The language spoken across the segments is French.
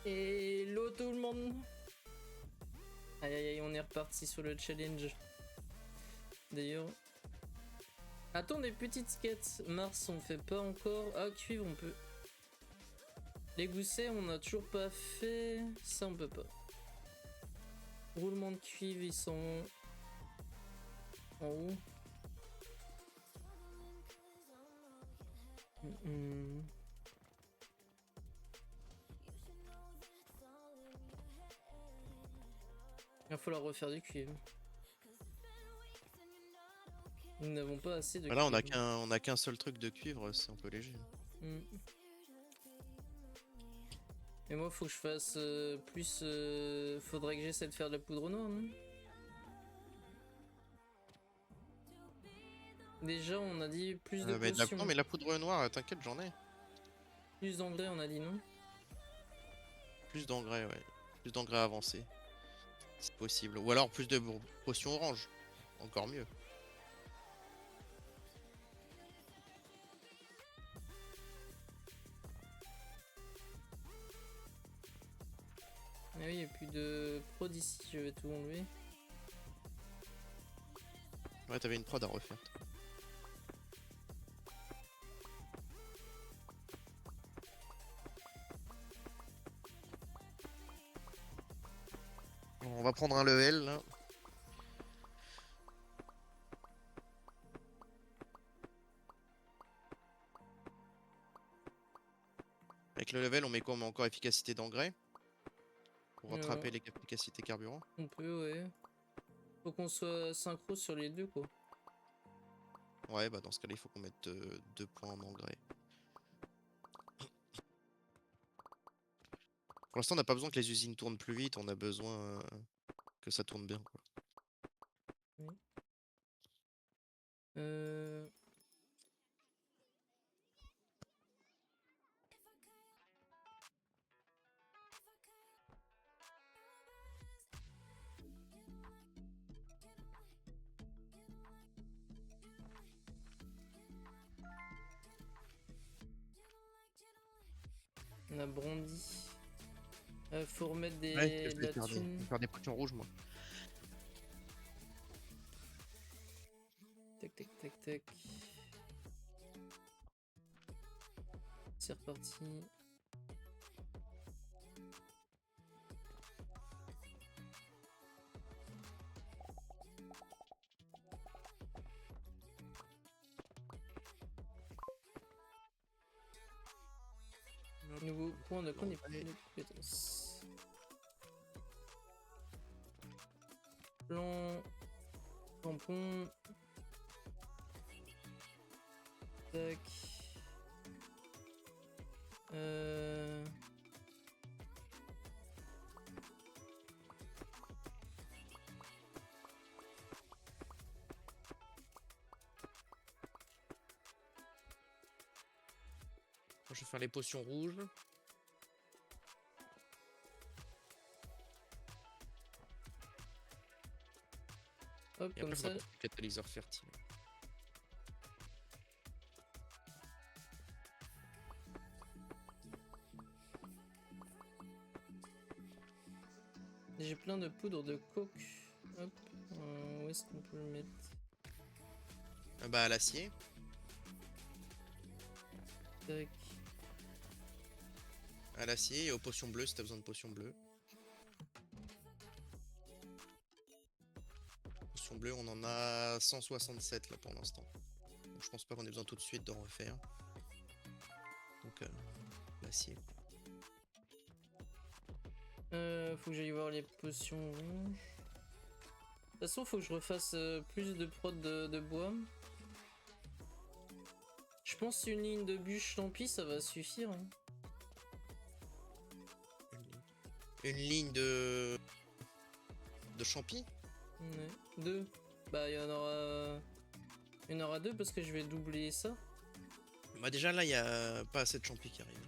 Hello tout le monde. Aïe aïe aïe, on est reparti sur le challenge. D'ailleurs... Attends, des petites quêtes. Mars, on fait pas encore. Ah, cuivre, on peut. Les goussets, on a toujours pas fait. Ça, on peut pas. Roulement de cuivre, ils sont en haut. Il va falloir refaire du cuivre. Nous n'avons pas assez de Là, cuivre. on a qu'un seul truc de cuivre, c'est un peu léger. Et moi, faut que je fasse plus. Faudrait que j'essaie de faire de la poudre noire, non? Déjà, on a dit plus de potions. Non, mais la poudre noire, t'inquiète, j'en ai. Plus d'engrais, on a dit non? Plus d'engrais, ouais. Plus d'engrais avancés. C'est possible. Ou alors plus de potions orange. Encore mieux. Ah oui, il n'y a plus de prod ici, je vais tout enlever. Ouais, t'avais une prod à refaire. On va prendre un level là. Avec le level, on met quoi? On met encore efficacité d'engrais. Pour rattraper l'efficacité carburant. On peut, ouais. Faut qu'on soit synchro sur les deux, quoi. Ouais, bah dans ce cas-là, il faut qu'on mette 2 points en engrais. Pour l'instant, on n'a pas besoin que les usines tournent plus vite, on a besoin que ça tourne bien, quoi. Oui. On a brandi. Faut remettre des... Ouais, je de la vais thune. faire des potions rouges, moi. Tac, tac, tac, tac. C'est reparti. Nouveau point de compétence. Plan. Tampon. Tac. Je vais faire les potions rouges. Hop, Et comme après, ça. catalyseur fertile. J'ai plein de poudre de coke. Hop. Où est-ce qu'on peut le mettre? Bah, à l'acier. Tac. À l'acier et aux potions bleues si t'as besoin de potions bleues. Potions bleues, on en a 167 là pour l'instant. Donc, je pense pas qu'on ait besoin tout de suite d'en refaire. Donc, l'acier. Faut que j'aille voir les potions rouges. De toute façon, faut que je refasse plus de prod de bois. Je pense une ligne de bûche tant ça va suffire. Hein. Une ligne de champi. Ouais. Deux. Bah, il y en aura deux parce que je vais doubler ça. Bah, déjà là, il y a pas assez de champi qui arrivent.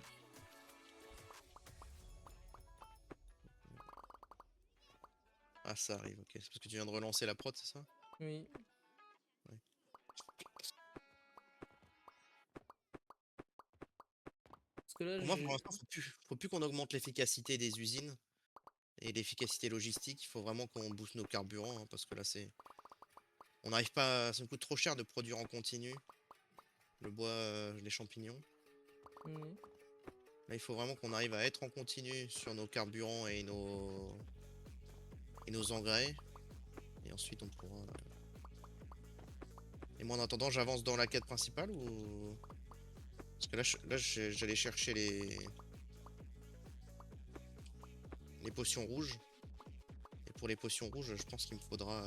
Ah, ça arrive, ok. C'est parce que tu viens de relancer la prod, c'est ça? Oui. Ouais. Parce que là, Pour moi, pour l'instant, faut plus qu'on augmente l'efficacité des usines et l'efficacité logistique. Il faut vraiment qu'on booste nos carburants, hein, parce que là, on n'arrive pas ça nous coûte trop cher de produire en continu, le bois, les champignons. Mhm. Là, il faut vraiment qu'on arrive à être en continu sur nos carburants et nos engrais et ensuite on pourra, et moi, en attendant, j'avance dans la quête principale ou parce que j'allais chercher les potions rouges et pour les potions rouges, je pense qu'il me faudra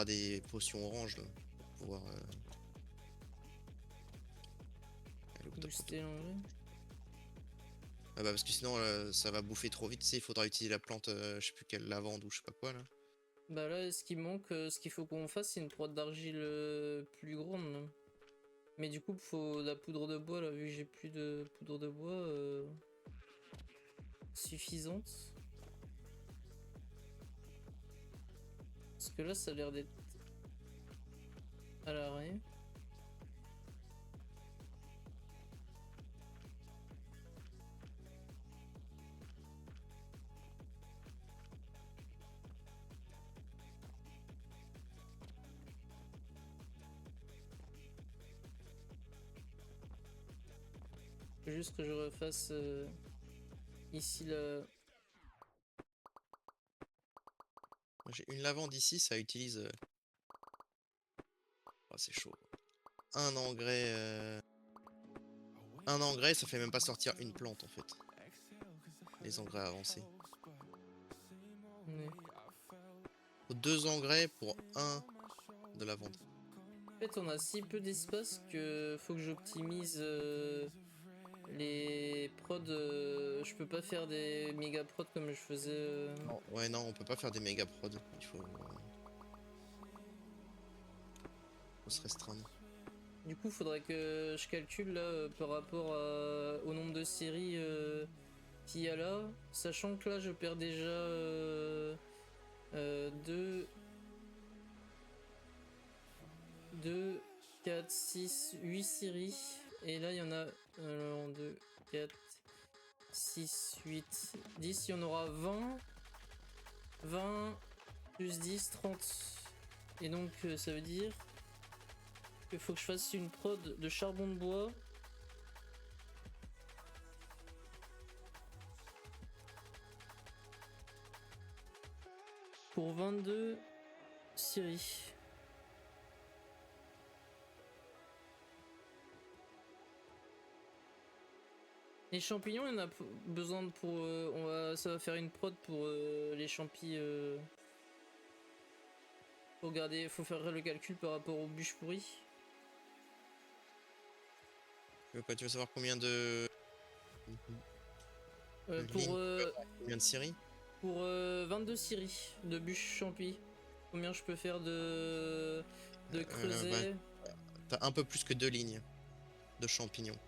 des potions oranges là, pour pouvoir, aller au top. Booster l'engrais. Ah bah, parce que sinon, ça va bouffer trop vite, tu sais, il faudra utiliser la plante, je sais plus quelle, lavande ou je sais pas quoi là. Bah là, ce qui manque, ce qu'il faut qu'on fasse, c'est une prod d'argile plus grande, là. Mais du coup, faut de la poudre de bois, là, vu que j'ai plus de poudre de bois suffisante. Parce que là, ça a l'air d'être à l'arrêt. Faut juste que je refasse ici là. J'ai une lavande ici, ça utilise, oh, c'est chaud. Un engrais, ça fait même pas sortir une plante en fait. Les engrais avancés. Ouais. Faut 2 engrais pour un de lavande. En fait, on a si peu d'espace que faut que j'optimise les prods. Je peux pas faire des méga prods comme je faisais. Non. Ouais, non, on peut pas faire des méga prods. Faut se restreindre. Du coup, faudrait que je calcule là par rapport au nombre de séries qu'il y a là, sachant que là je perds déjà 2, 4, 6, 8 séries. Et là il y en a 2, 4, 6, 8, 10. Il y en aura 20 plus 10, 30. Et donc ça veut dire qu'il faut que je fasse une prod de charbon de bois. Pour 22 séries. Les champignons, il y en a besoin pour. Ça va faire une prod pour les champis. Faut faire le calcul par rapport aux bûches pourries. Tu veux savoir combien de Pour, combien de séries? Pour 22 séries de bûches champis. Combien je peux faire de creuset? Bah, t'as un peu plus que 2 lignes de champignons.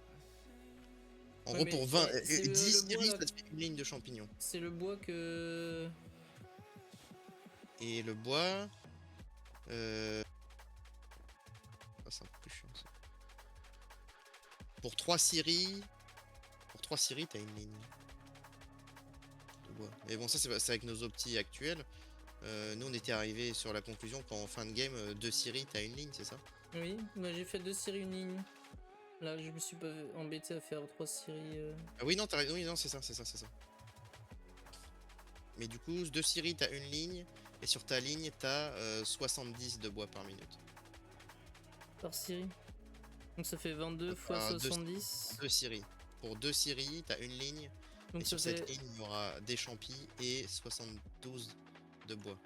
En Ouais, gros, mais pour 20, c'est 10 le bois séries, là. ça te fait une ligne de champignons. C'est le bois que. Et le bois, ah, c'est un peu plus chiant ça. Pour 3 séries, t'as une ligne de bois. Mais bon, ça c'est avec nos optis actuels. Nous, on était arrivé sur la conclusion qu'en fin de game, 2 séries, t'as une ligne, c'est ça? Oui, bah j'ai fait 2 séries, une ligne. Là, je me suis pas embêté à faire 3 séries. Ah oui, non, t'as raison, oui, non, c'est ça. Mais du coup, 2 séries, t'as une ligne, et sur ta ligne, t'as 70 de bois par minute. Par série. Donc ça fait 22 fois 70. 2 séries. Pour 2 séries, t'as une ligne, Donc et ça sur fait. cette ligne, il y aura des champis et 72 de bois.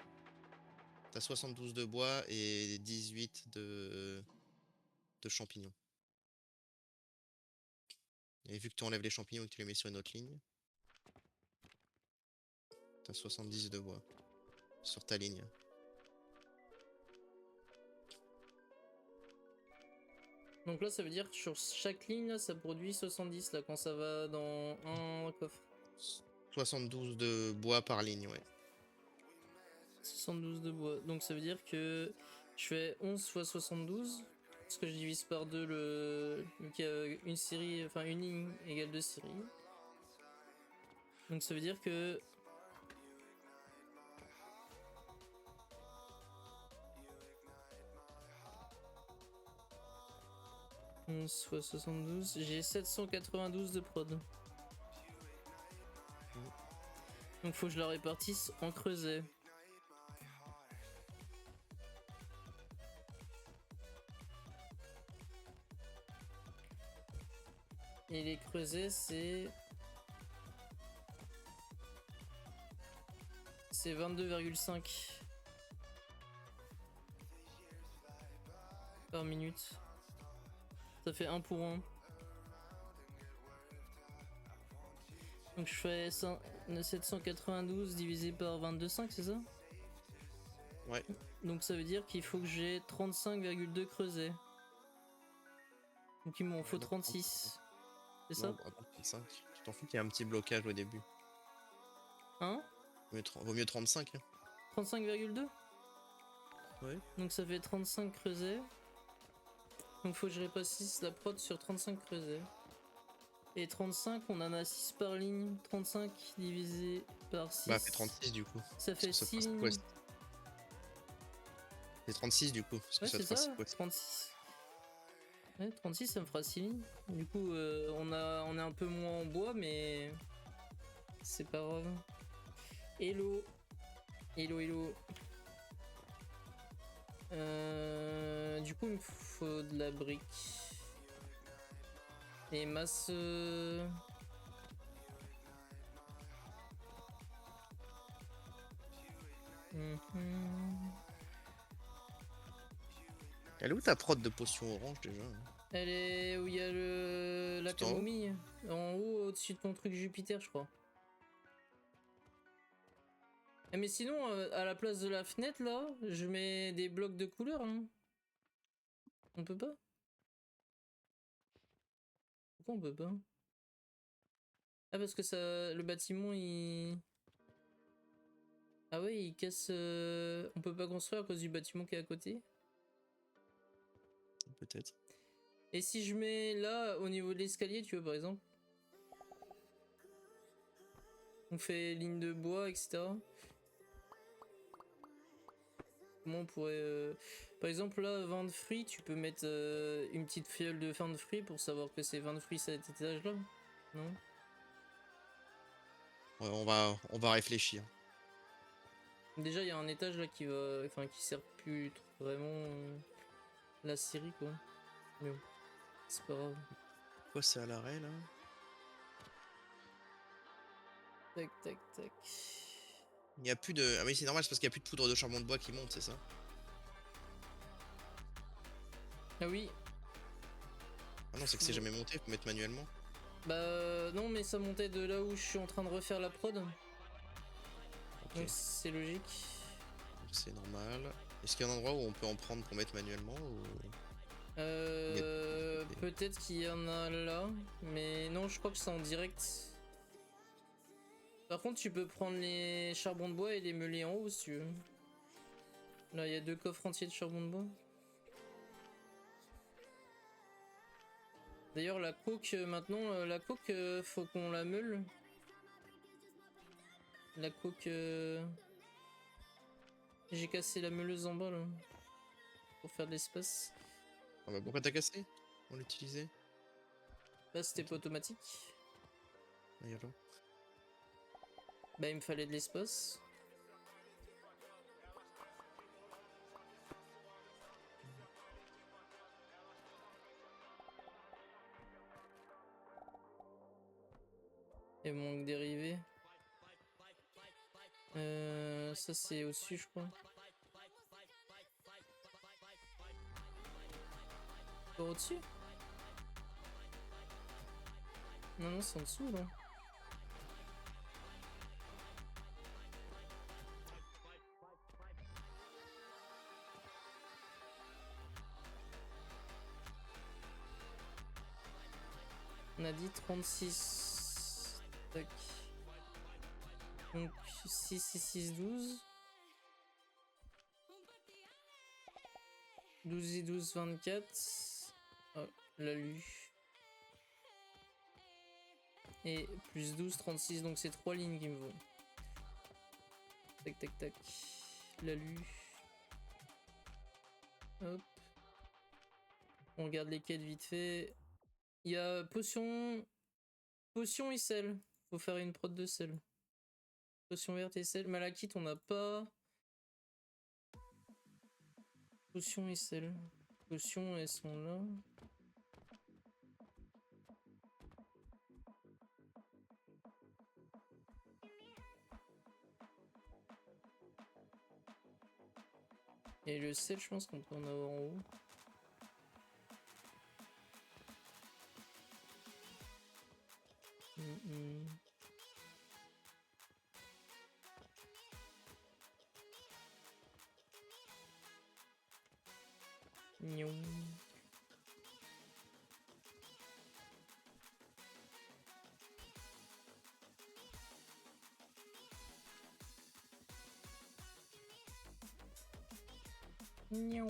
T'as 72 de bois et 18 de champignons. Et vu que tu enlèves les champignons et que tu les mets sur une autre ligne, t'as 70 de bois sur ta ligne. Donc là, ça veut dire que sur chaque ligne, là, ça produit 70 là quand ça va dans un coffre. 72 de bois par ligne, ouais. 72 de bois. Donc ça veut dire que je fais 11 fois 72. Parce que je divise par 2 le. Donc il y a une série, enfin une ligne égale 2 séries. Donc ça veut dire que. Soit 72, j'ai 792 de prod. Donc faut que je la répartisse en creusets. Et les creusets c'est 22,5 par minute. Ça fait 1 pour 1. Donc je fais 792 divisé par 22,5, c'est ça? Ouais. Donc ça veut dire qu'il faut que j'ai 35,2 creusets. Donc il m'en faut 36. C'est ça? Non, attends, 35. Tu t'en fous qu'il y a un petit blocage au début. Hein? Vaut mieux 35. Hein. 35,2? Ouais. Donc ça fait 35 creusets. Donc faut que je répartisse la prod sur 35 creusets. Et 35, on en a 6 par ligne. 35 divisé par 6. Bah, fait 36 du coup. Ça fait Parce que 6 ça fera lignes. six quests. C'est 36 du coup. Parce que Ouais, ça c'est te fera ça, 6 quests. 36. Ouais, 36, ça me fera 6 lignes. Du coup, on est un peu moins en bois, mais c'est pas grave. Hello. Hello, hello. Du coup, il me faut de la brique. Et masse... Elle est où ta prod de potion orange déjà? Elle est où il y a la Tout en haut camomille. En haut, au-dessus de ton truc Jupiter, je crois. Ah, mais sinon, à la place de la fenêtre, là, je mets des blocs de couleur. Hein. On peut pas? Pourquoi on peut pas? Ah, parce que ça, le bâtiment, il... Ah ouais, il casse... On peut pas construire à cause du bâtiment qui est à côté. Peut-être. Et si je mets là, au niveau de l'escalier, tu vois, par exemple. On fait ligne de bois, etc. Comment on pourrait... Par exemple, là, vin de fruits, tu peux mettre une petite fiole de vin de fruits pour savoir que c'est vin de fruits cet étage-là. Non? Ouais, on va réfléchir. Déjà, il y a un étage là qui va... Enfin, qui sert plus trop vraiment la série, quoi. Mais bon, c'est pas grave. Quoi, c'est à l'arrêt là? Tac, tac, tac. Il n'y a plus de... Ah oui, c'est normal, c'est parce qu'il n'y a plus de poudre de charbon de bois qui monte, c'est ça? Ah oui. Ah non, c'est que c'est jamais monté, faut mettre manuellement. Bah non, mais ça montait de là où je suis en train de refaire la prod. Ok, Donc c'est logique. c'est normal. Est-ce qu'il y a un endroit où on peut en prendre pour mettre manuellement ou... Peut-être qu'il y en a là, mais non, je crois que c'est en direct. Par contre, tu peux prendre les charbons de bois et les meuler en haut si tu veux. Là, il y a 2 coffres entiers de charbon de bois. D'ailleurs, la coke, maintenant, la coke, faut qu'on la meule. La coke... J'ai cassé la meuleuse en bas, là. Pour faire de l'espace. Ah bah pourquoi t'as cassé? On l'utilisait? Là, c'était pas automatique. Ah, y'a là. Bah, il me fallait de l'espace. Et manque dérivé. Ça, c'est au-dessus, je crois. Au-dessus? Non, non, c'est en dessous, là. On a dit 36. Tac. Donc 6 et 6, 12. 12 et 12, 24. Oh, l'a lu. Et plus 12, 36. Donc c'est 3 lignes qu'il me faut. Tac, tac, tac. L'a lu. Hop. On regarde les quêtes vite fait. Il y a potion. Potion et sel. Faut faire une prod de sel. Potion verte et sel. Malachite, on n'a pas. Potion et sel. Potions, elles sont là. Et le sel, je pense qu'on peut en avoir en haut. Gnon. Gnon.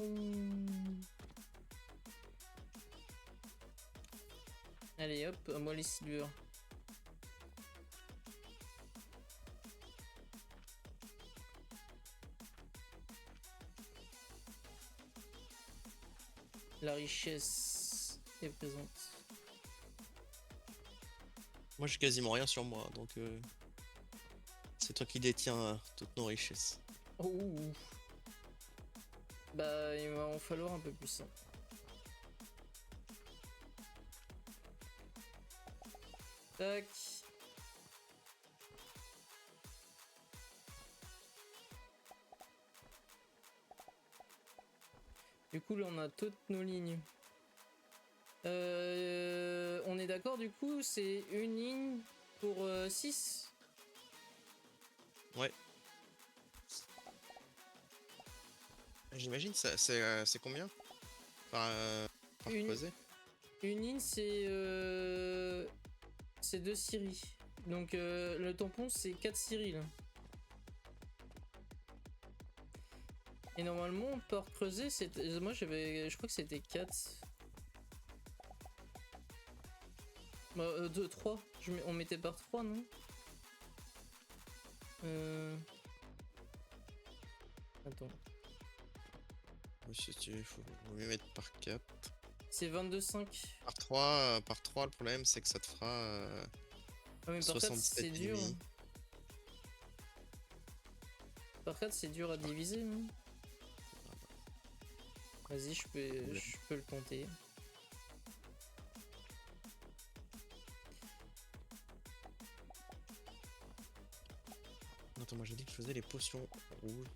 Allez hop, à moi les silver. La richesse est présente. Moi j'ai quasiment rien sur moi, donc c'est toi qui détiens toutes nos richesses. Oh. Bah il va en falloir un peu plus. Hein. Tac. Du coup là on a toutes nos lignes. On est d'accord du coup c'est une ligne pour 6. Ouais. J'imagine c'est combien par creusé? Une ligne c'est 2 scieries. Donc le tampon c'est 4 scieries là. Et normalement par creuser c'était. Moi je crois que c'était 4. Bah 2, 3. On mettait par 3 non? Attends. Si tu faut mieux mettre par 4. C'est 22,5. Par 3 le problème c'est que ça te fera Ah mais par 4 c'est dur. demi. Par 4 c'est dur à diviser non? Vas-y je peux le tenter. Attends, moi j'ai dit que je faisais les potions rouges.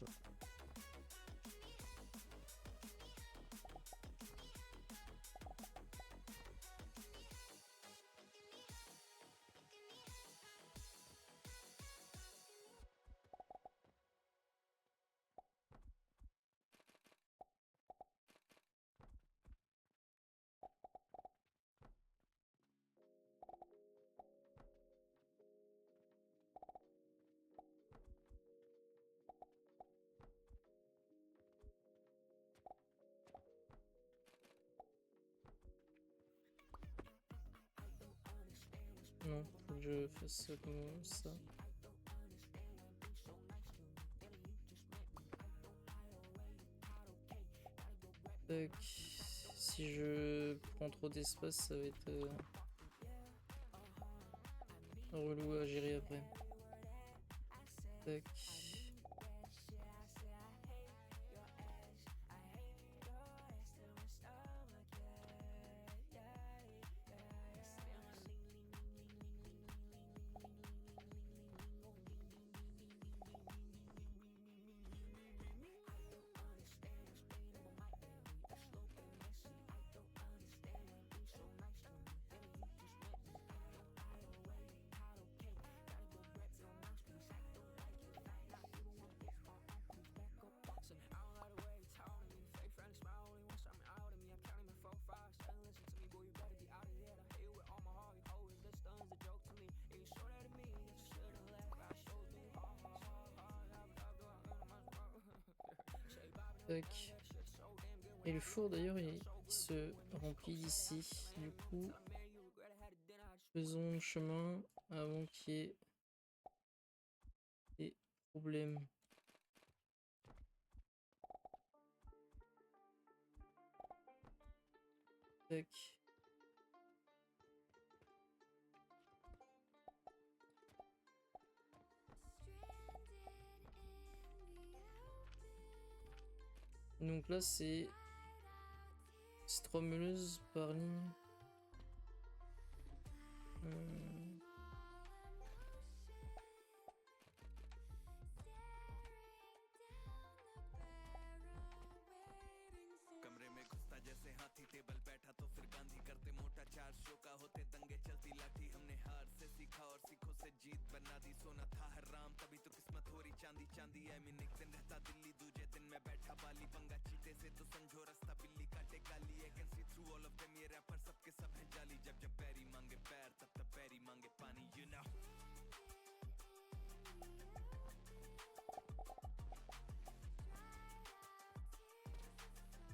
Non, faut que je fasse ça comme ça. Tac. Si je prends trop d'espace, ça va être relou à gérer après. Tac. Tac. Et le four d'ailleurs il se remplit d'ici. Du coup, faisons le chemin avant qu'il y ait des problèmes. Tac. Donc là c'est 3 meuleuses par ligne.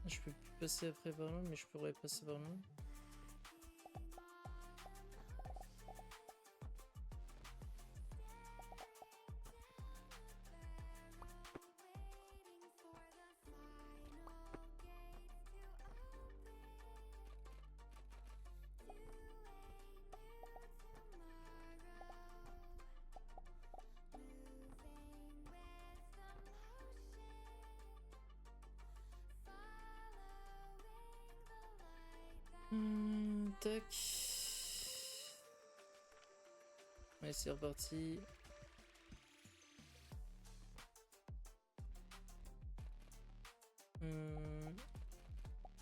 Je peux plus passer après par là, mais je pourrais passer par là. Tac. Allez, c'est reparti.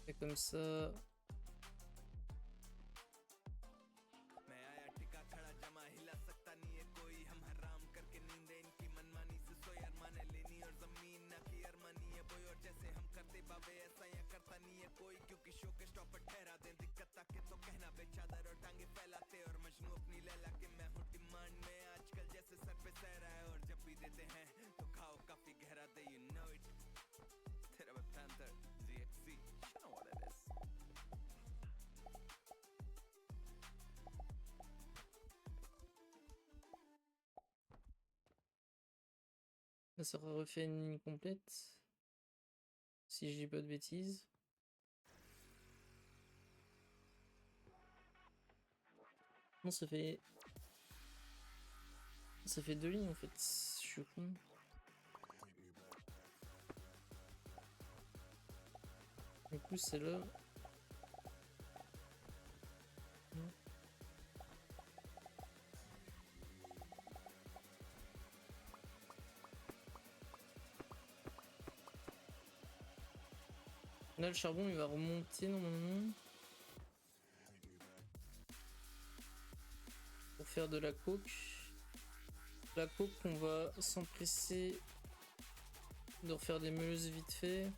Et comme ça. Là, ça aura refait une ligne complète. Si je dis pas de bêtises. Non, ça fait 2 lignes en fait. Je suis con. Du coup, c'est là. Là, le charbon, il va remonter normalement. Pour faire de la coke. La coke, on va s'empresser de refaire des meuleuses vite fait.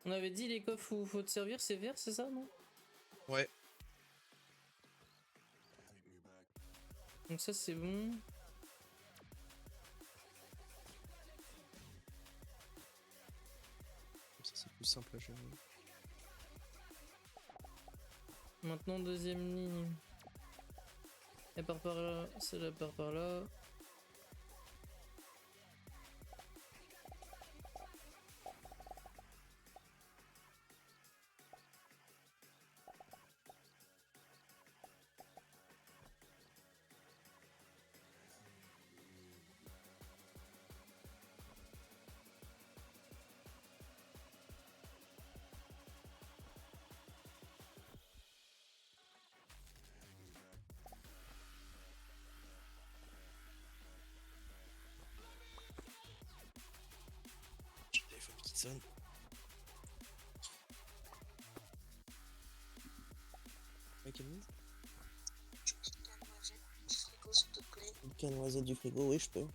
On avait dit les coffres où faut te servir, c'est vert, c'est ça, non? Ouais. Donc ça, c'est bon. Ça, c'est plus simple à gérer. Maintenant, deuxième ligne. Elle part par là, celle-là part par là. sonne. Ouais, Camille? Une canne noisette du frigo, oui, je peux.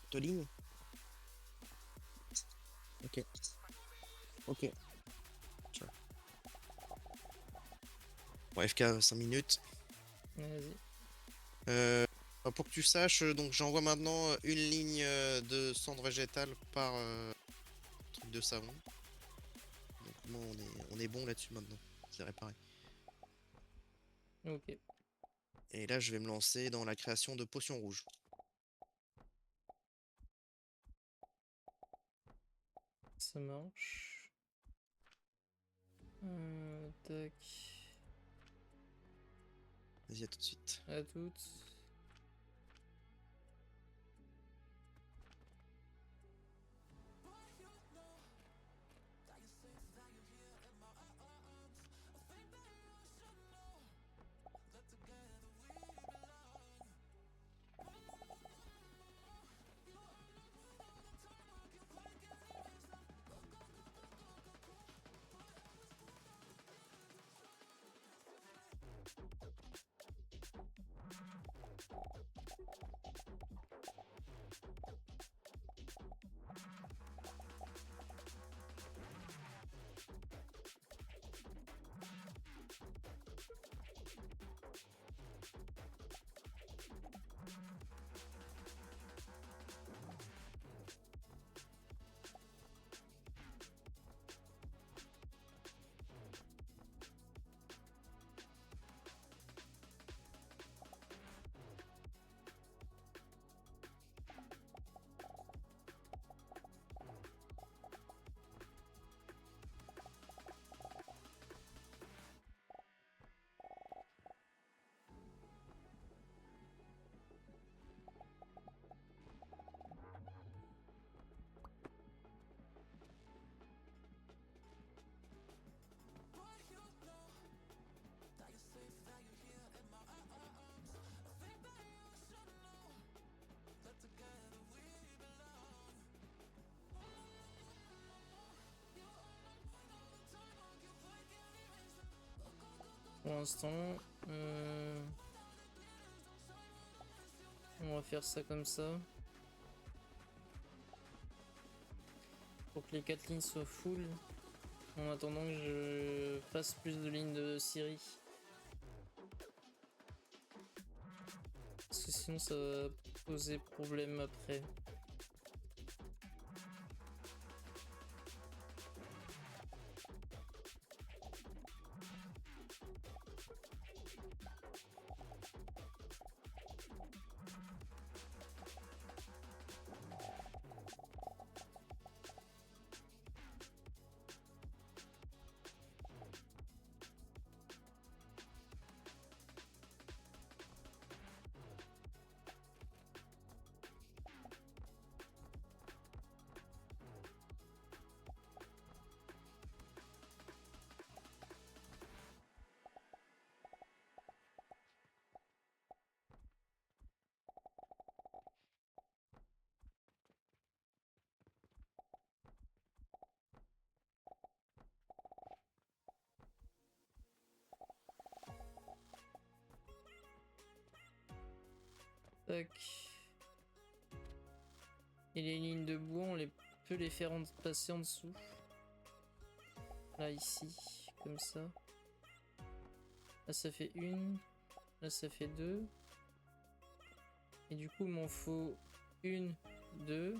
Toline? Ok. Ok. Ciao. Bon, FK 5 minutes. Vas-y. Pour que tu saches, donc j'envoie maintenant une ligne de cendre végétale par truc de savon. Donc moi, on est bon là-dessus maintenant. C'est réparé. Ok. Et là, je vais me lancer dans la création de potions rouges. Ça marche. Tac. Vas-y, à tout de suite. À toutes. Pour l'instant, on va faire ça comme ça. Pour que les 4 lignes soient full. En attendant que je fasse plus de lignes de Siri. Parce que sinon ça va poser problème après. Tac. Et les lignes de bois, on peut les faire passer en dessous. Là, ici, comme ça. Là, ça fait une. Là, ça fait deux. Et du coup, il m'en faut une, deux.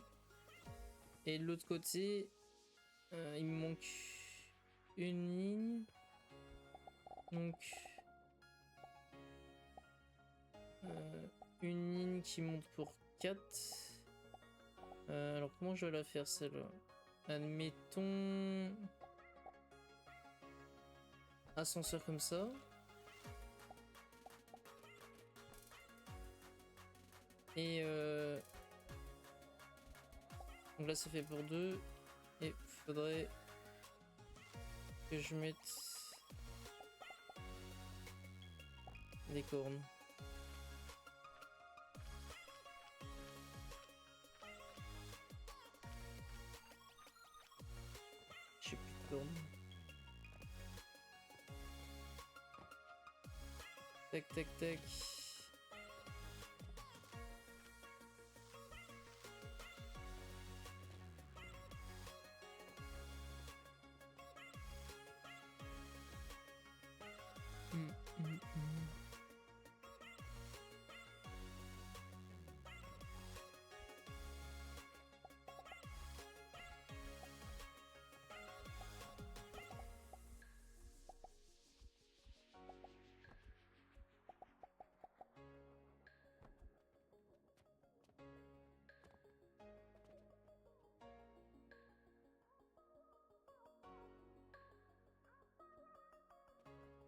Et de l'autre côté, il me manque une ligne. Donc, une ligne qui monte pour 4. Alors, comment je vais la faire celle-là? Admettons. Ascenseur comme ça. Et donc là ça fait pour 2. Et faudrait que je mette des cornes. tourne. Tac tac tac.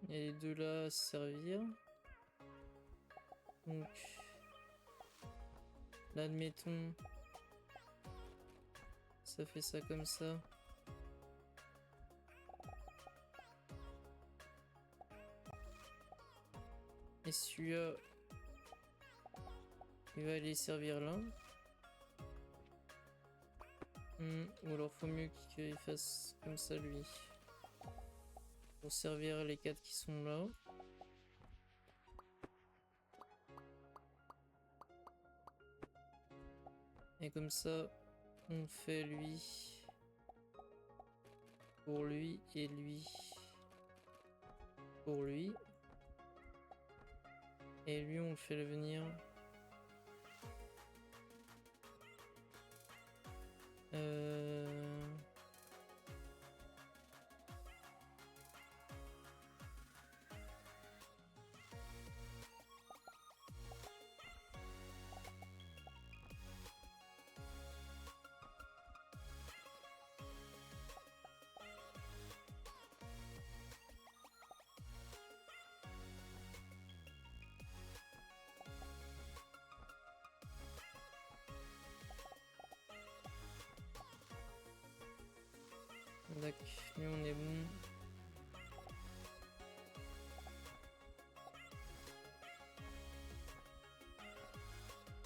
Il y a les deux là à servir. Donc là admettons ça fait ça comme ça. Et celui-là il va aller servir là. Ou alors faut mieux qu'il fasse comme ça lui. Pour servir les 4 qui sont là. Et comme ça, on fait lui. Pour lui et lui. Pour lui. Et lui, on le fait venir. D'accord, lui on est bon.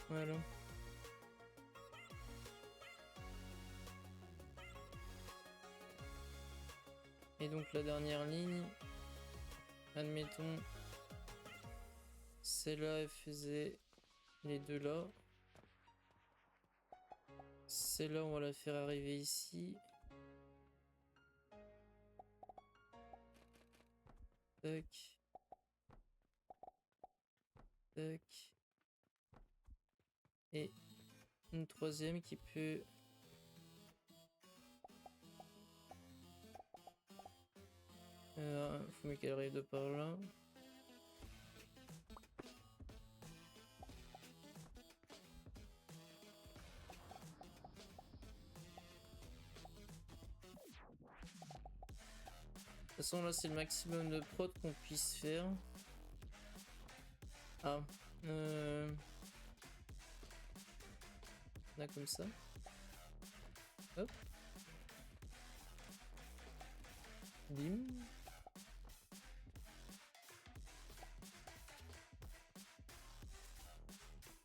Voilà. Et donc la dernière ligne, admettons, celle-là elle faisait les deux là. Celle-là on va la faire arriver ici. Tac. Tac. Et une troisième qui peut... faut mieux qu'elle arrive de par là. De toute façon là c'est le maximum de prod qu'on puisse faire. Ah. Là comme ça. Hop. Bim.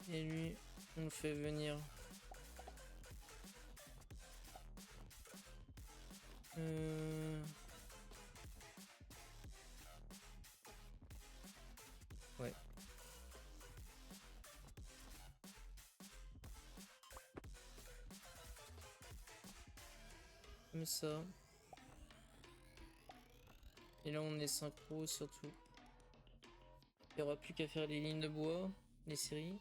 Et lui, on le fait venir. Ouais. Comme ça. Et là, on est synchro surtout. Il n'y aura plus qu'à faire les lignes de bois, les séries.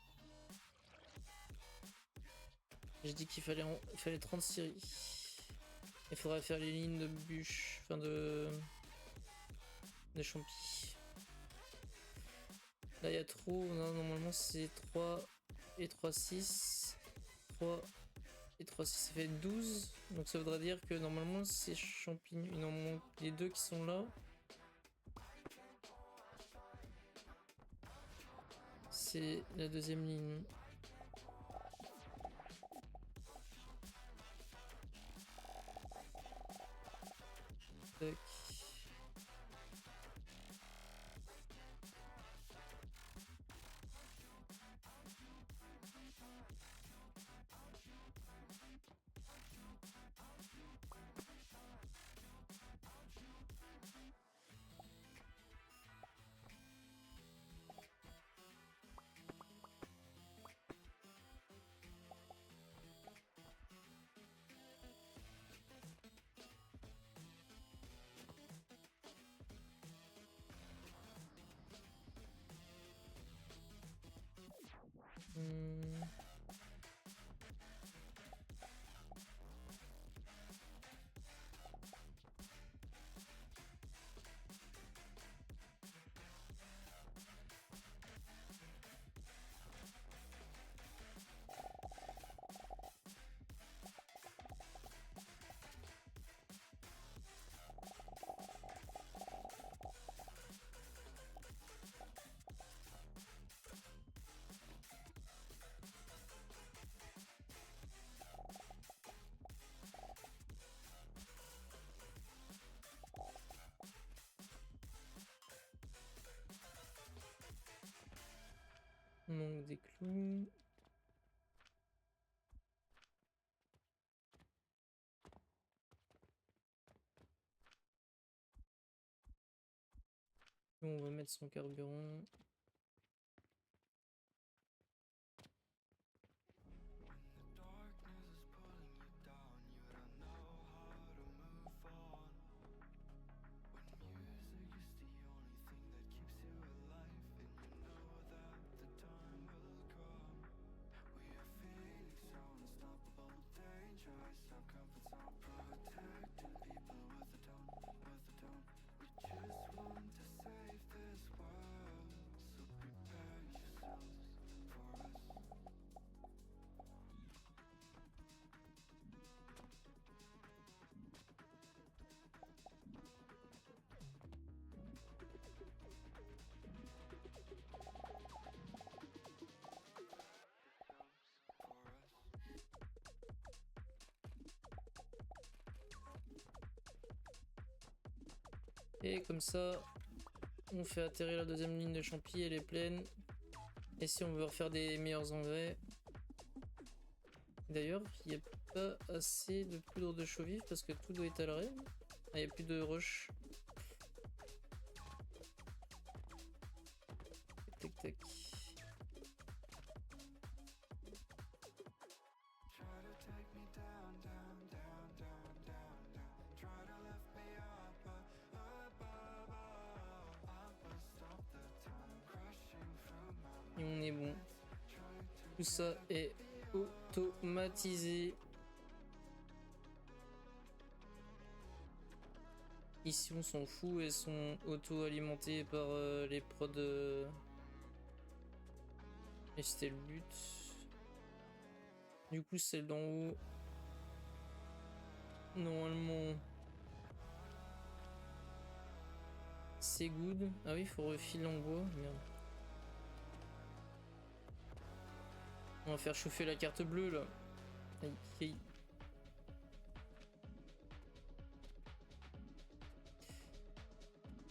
J'ai dit qu'il fallait, il fallait 30 séries. Il faudra faire les lignes de bûches, enfin de champis. Là il y a trop, non, normalement c'est 3 et 3, 6. 3 et 3, 6, ça fait 12. Donc ça voudrait dire que normalement c'est champignons. Il en manque les deux qui sont là. C'est la deuxième ligne. Tac. Donc des clous. On va mettre son carburant. Et comme ça, on fait atterrir la deuxième ligne de champi, elle est pleine. Et si on veut refaire des meilleurs engrais. D'ailleurs, il n'y a pas assez de poudre de chaux vif parce que tout doit être à l'arrêt. Ah, il n'y a plus de rush. Tac, tac, tac. Et on est bon. Tout ça est automatisé. Ici on s'en fout, elles sont auto-alimentées par les prods. Et c'était le but. Du coup celle d'en haut. Normalement. C'est good. Ah oui, il faut refiler en bois. Merde. On va faire chauffer la carte bleue là. Aïe, aïe.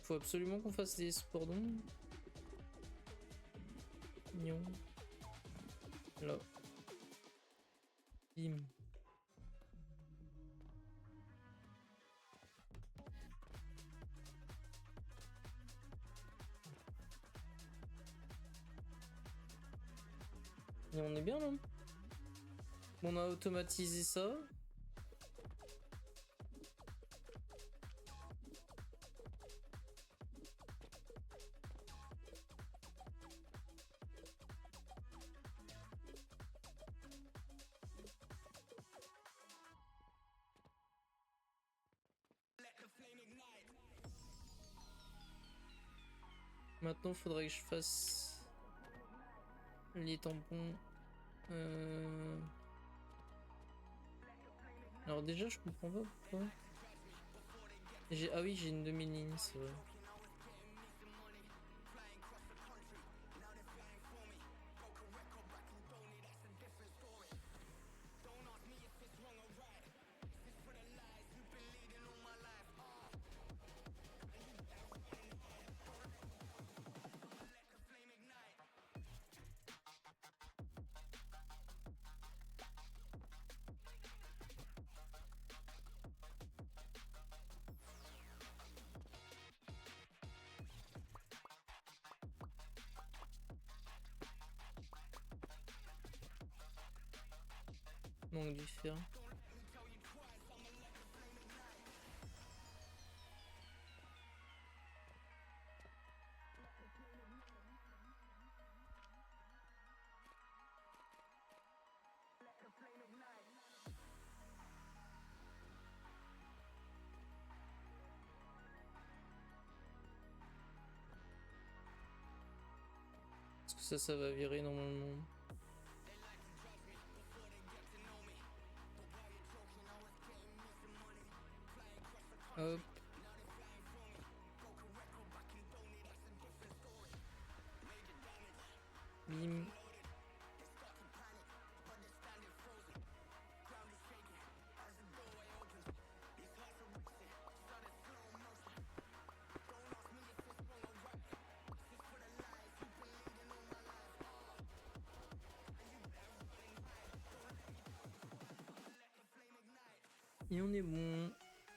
Faut absolument qu'on fasse des sports d'ombre. Mignon. Là. Bim. Et on est bien là. On a automatisé ça. Maintenant, il faudrait que je fasse les tampons. Alors déjà, je comprends pas pourquoi. Ah oui, j'ai une demi-ligne, c'est vrai. Manque du fer. Est-ce que ça va virer normalement? Hop. Bim. Et on est bon.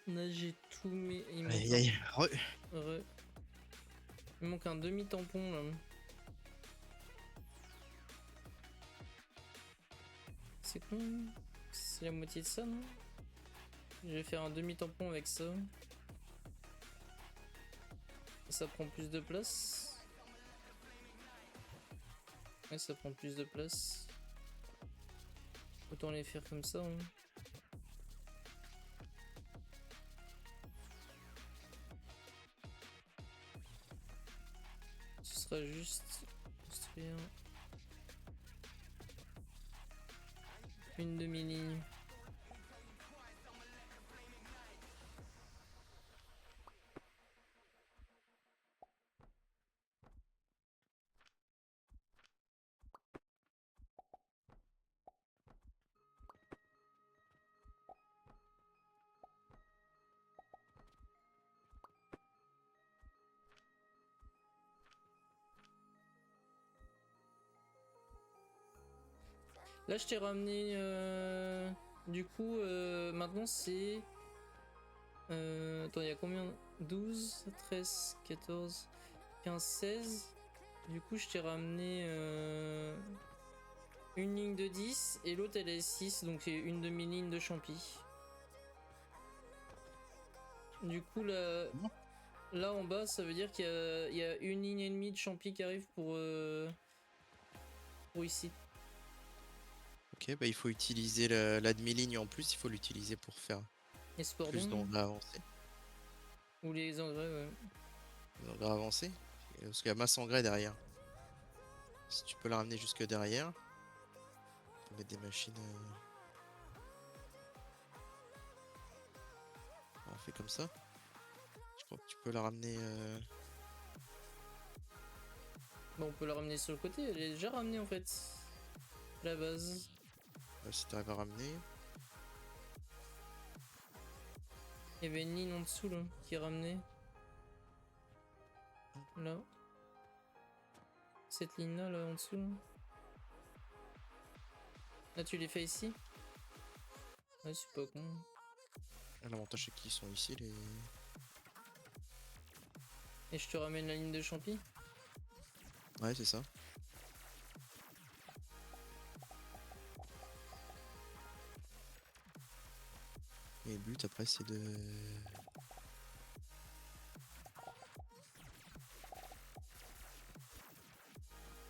Là j'ai tout mis. Il manque Aïe aïe. Il manque un demi-tampon là. C'est con. C'est la moitié de ça, non? Je vais faire un demi-tampon avec ça. Ça prend plus de place. Ouais, ça prend plus de place. Autant les faire comme ça. Hein. Ce sera juste construire une demi-ligne. Là, je t'ai ramené. Du coup, maintenant c'est. Attends, il y a combien? 12, 13, 14, 15, 16. Du coup, je t'ai ramené une ligne de 10 et l'autre elle est 6, donc c'est une demi-ligne de champi. Du coup, là en bas, ça veut dire qu'il y a une ligne et demie de champi qui arrive pour ici. Ok, bah il faut utiliser la demi-ligne en plus, il faut l'utiliser pour faire Et plus d'engrais avancés. Ou les engrais, ouais. Les engrais avancés, parce qu'il y a masse engrais derrière. Si tu peux la ramener jusque derrière, on peut mettre des machines. On fait comme ça. Je crois que tu peux la ramener. Bon, on peut la ramener sur le côté, elle est déjà ramenée en fait. La base. Si tu arrives à ramener. Il y avait une ligne en dessous là, qui est ramenée. Là. Cette ligne là, en dessous. Là, tu les fais ici? Ouais, c'est pas con. L'avantage c'est qu'ils sont ici les. Et je te ramène la ligne de champi? Ouais, c'est ça. Et le but après c'est de.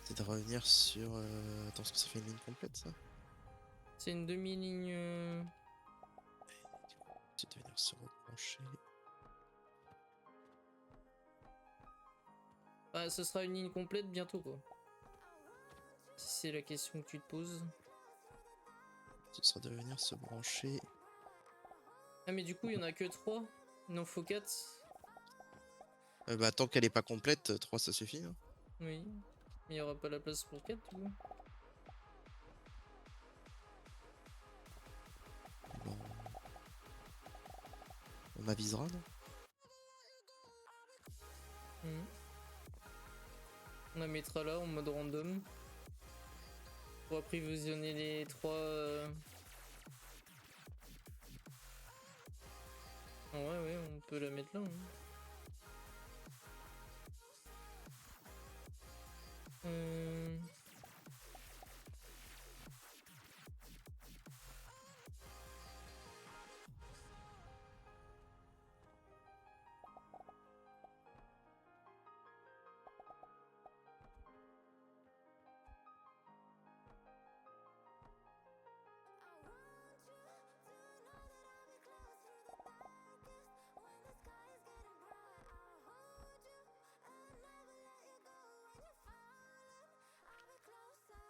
C'est de revenir sur. Attends, est-ce que ça fait une ligne complète ça? C'est une demi-ligne. C'est de venir se rebrancher. Ah, ce sera une ligne complète bientôt quoi. Si c'est la question que tu te poses. Ce sera de venir se brancher. Ah mais du coup il y en a que 3. Non, faut 4. Bah tant qu'elle est pas complète, 3 ça suffit. Hein. Oui. Mais il n'y aura pas la place pour 4 du coup. Bon. On avisera non? On la mettra là en mode random. Pour approvisionner les 3. Ah ouais, on peut la mettre là. Hein.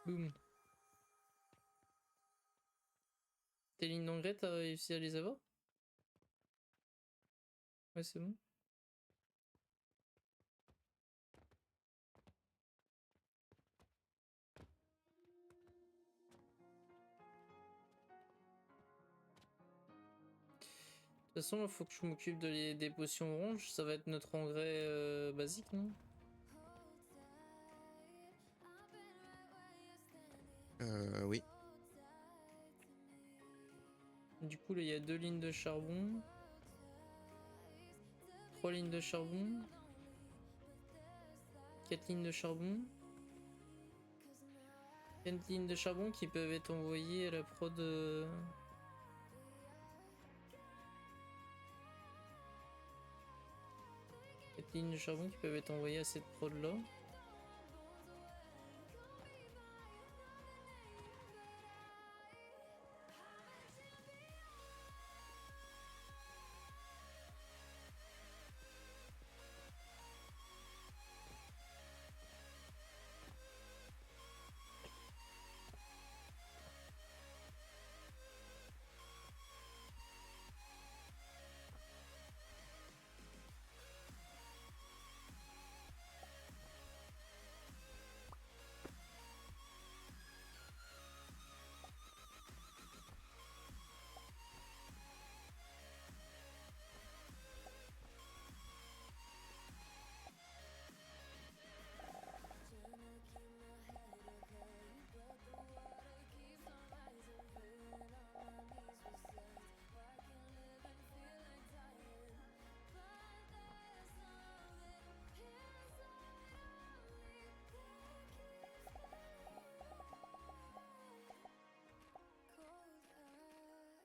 Boum. Tes lignes d'engrais, t'as réussi à les avoir? Ouais, c'est bon. De toute façon, il faut que je m'occupe des potions oranges. Ça va être notre engrais basique, non? Oui. Du coup, là, il y a 2 lignes de charbon. 3 lignes de charbon. 4 lignes de charbon. 4 lignes de charbon qui peuvent être envoyées à la prod. 4 lignes de charbon qui peuvent être envoyées à cette prod là.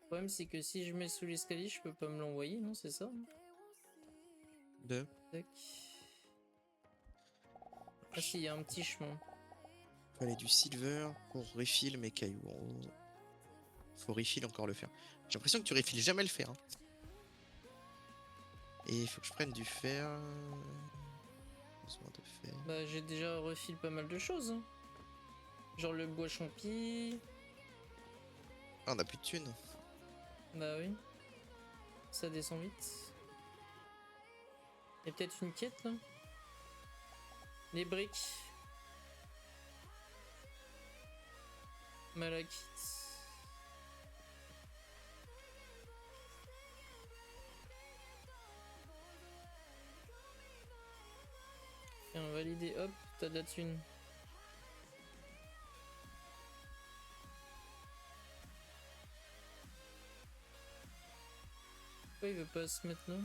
Le problème c'est que si je mets sous l'escalier, je peux pas me l'envoyer, non? C'est ça? De. Tac. Ah si, il y a un petit chemin. Faut aller du silver pour refill mes cailloux. Faut refill encore le fer. J'ai l'impression que tu refilles jamais le fer. Hein. Et il faut que je prenne du fer. Besoin de fer. Bah j'ai déjà refilé pas mal de choses. Hein. Genre le bois champi. Ah, on a plus de thunes. Bah oui. Ça descend vite. Il y a peut-être une quête là. Les briques. Malakite. Tiens, validé, hop, t'as de la thune. Pourquoi il veut pas se mettre là?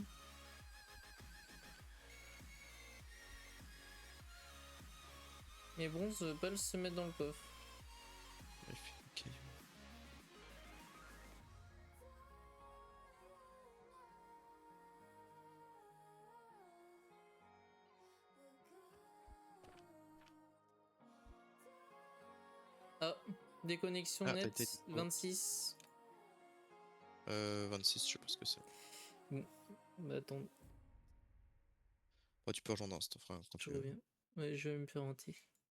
Mais bronze veut pas se mettre dans le coffre. Refill, cailloux. Ah, déconnexion Ah, t'as nette, été- 26. 26, je sais pas ce que c'est. Bah attends, Bon, tu peux rejoindre un, quand tu je veux. reviens. Ouais, je vais me faire hanter.